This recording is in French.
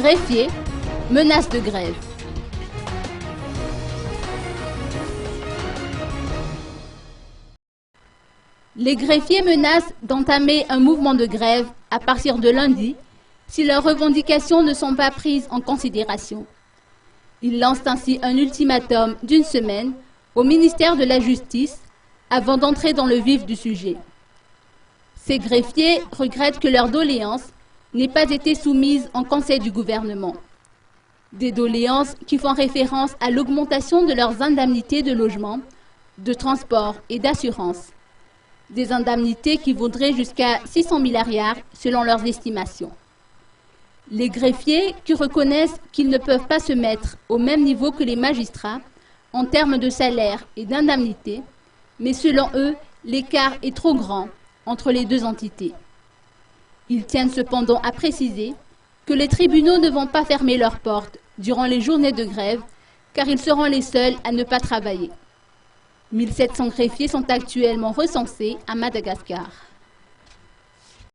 Greffiers, menace de grève. Les greffiers menacent d'entamer un mouvement de grève à partir de lundi si leurs revendications ne sont pas prises en considération. Ils lancent ainsi un ultimatum d'une semaine au ministère de la Justice avant d'entrer dans le vif du sujet. Ces greffiers regrettent que leur doléance n'ait pas été soumise en conseil du gouvernement. Des doléances qui font référence à l'augmentation de leurs indemnités de logement, de transport et d'assurance. Des indemnités qui vaudraient jusqu'à 600 milliards selon leurs estimations. Les greffiers qui reconnaissent qu'ils ne peuvent pas se mettre au même niveau que les magistrats en termes de salaire et d'indemnité, mais selon eux, l'écart est trop grand entre les deux entités. Ils tiennent cependant à préciser que les tribunaux ne vont pas fermer leurs portes durant les journées de grève, car ils seront les seuls à ne pas travailler. 1700 greffiers sont actuellement recensés à Madagascar.